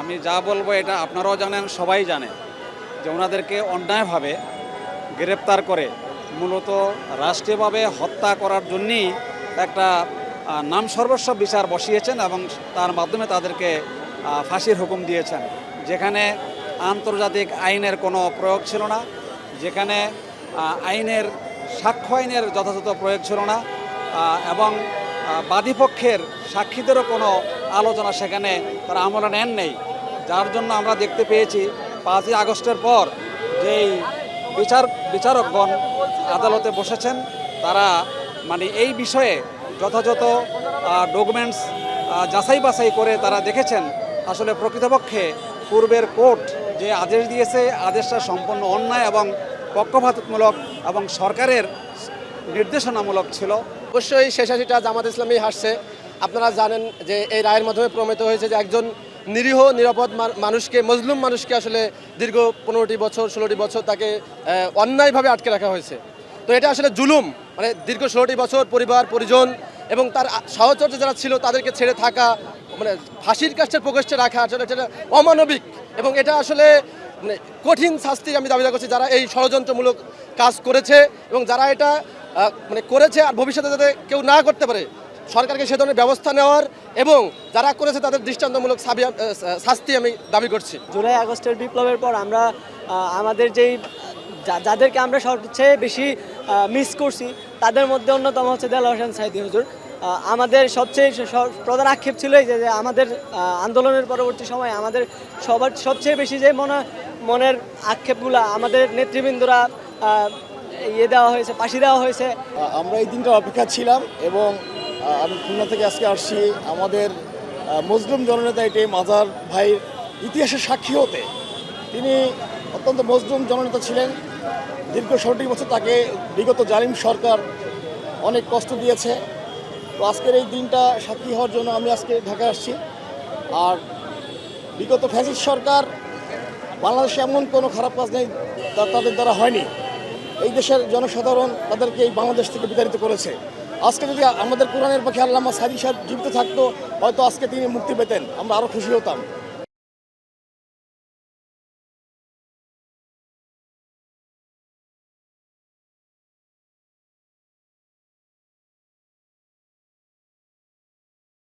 আমি যা বলবো এটা আপনারাও জানেন, সবাই জানে যে ওনাদেরকে অন্যায়ভাবে গ্রেপ্তার করে মূলত রাষ্ট্রীয়ভাবে হত্যা করার জন্যই একটা নাম সর্বস্ব বিচার বসিয়েছেন এবং তার মাধ্যমে তাদেরকে ফাঁসির হুকুম দিয়েছেন, যেখানে আন্তর্জাতিক আইনের কোনো প্রয়োগ ছিল না, যেখানে আইনের সাক্ষ্য আইনের যথাযথ প্রয়োগ ছিল না, এবং বাদীপক্ষের সাক্ষীদেরও কোনো আলোচনা সেখানে তারা আমলে নেন নেই। যার জন্য আমরা দেখতে পেয়েছি 5ই আগস্টের পর যেই বিচারকগণ আদালতে বসেছেন, তারা মানে এই বিষয়ে যথাযথ ডকুমেন্টস যাচাই বাছাই করে তারা দেখেছেন আসলে প্রকৃতপক্ষে পূর্বের কোর্ট যে আদেশ দিয়েছে আদেশটা সম্পূর্ণ অন্যায় এবং পক্ষপাতমূলক এবং সরকারের নির্দেশনামূলক ছিল। অবশ্যই শেষাশিটা জামাত ইসলামী হাসছে। আপনারা জানেন যে এই রায়ের মাধ্যমে প্রমাণিত হয়েছে যে একজন নিরীহ নিরাপদ মানুষকে, মজলুম মানুষকে আসলে দীর্ঘ 15টি বছর 16টি বছর তাকে অন্যায়ভাবে আটকে রাখা হয়েছে। তো এটা আসলে জুলুম, মানে দীর্ঘ 16টি বছর পরিবার পরিজন এবং তার সহচর্য যারা ছিল তাদেরকে ছেড়ে থাকা, মানে ফাঁসির কাষ্ঠের প্রকোষ্ঠে রাখা আসলে এটা অমানবিক এবং এটা আসলে মানে কঠিন শাস্তি আমি দাবি করছি যারা এই ষড়যন্ত্রমূলক কাজ করেছে এবং যারা এটা মানে করেছে আর ভবিষ্যতে যাতে কেউ না করতে পারে সরকারকে সে ধরনের ব্যবস্থা নেওয়ার এবং যারা করেছে তাদের দৃষ্টান্তমূলক শাস্তি আমি দাবি করছি। জুলাই আগস্টের বিপ্লবের পর আমরা আমাদের যেই যাদেরকে আমরা সবচেয়ে বেশি মিস করছি তাদের মধ্যে অন্যতম হচ্ছে দেলোয়ার হোসেন সাঈদী হুজুর। আমাদের সবচেয়ে প্রধান আক্ষেপ ছিল যে আমাদের আন্দোলনের পরবর্তী সময়ে আমাদের সবার সবচেয়ে বেশি যে মনের আক্ষেপগুলো আমাদের নেতৃবৃন্দরা দেওয়া হয়েছে, ফাঁসি দেওয়া হয়েছে। আমরা এই দিনটা অপেক্ষা ছিলাম এবং আমি খুলনা থেকে আজকে আসছি আমাদের মজলুম জননেতা এটি মাজার ভাইয়ের ইতিহাসের সাক্ষী হতে। তিনি অত্যন্ত মজলুম জননেতা ছিলেন, দীর্ঘ 16 বছর তাকে বিগত জালিম সরকার অনেক কষ্ট দিয়েছে। তো আজকের এই দিনটা সাক্ষী হওয়ার জন্য আমি আজকে ঢাকা আসছি। আর বিগত ফ্যাসিস্ট সরকার বাংলাদেশে এমন কোনো খারাপ কাজ নেই তাদের দ্বারা হয়নি। এই দেশের জনসাধারণ তাদেরকে এই বাংলাদেশ থেকে বিতাড়িত করেছে। আজকে যদি আমাদের কোরআনের পক্ষে আল্লামা সাঈদী সাহেব জীবিত থাকতো হয়তো আজকে তিনি মুক্তি পেতেন, আমরা আরও খুশি হতাম।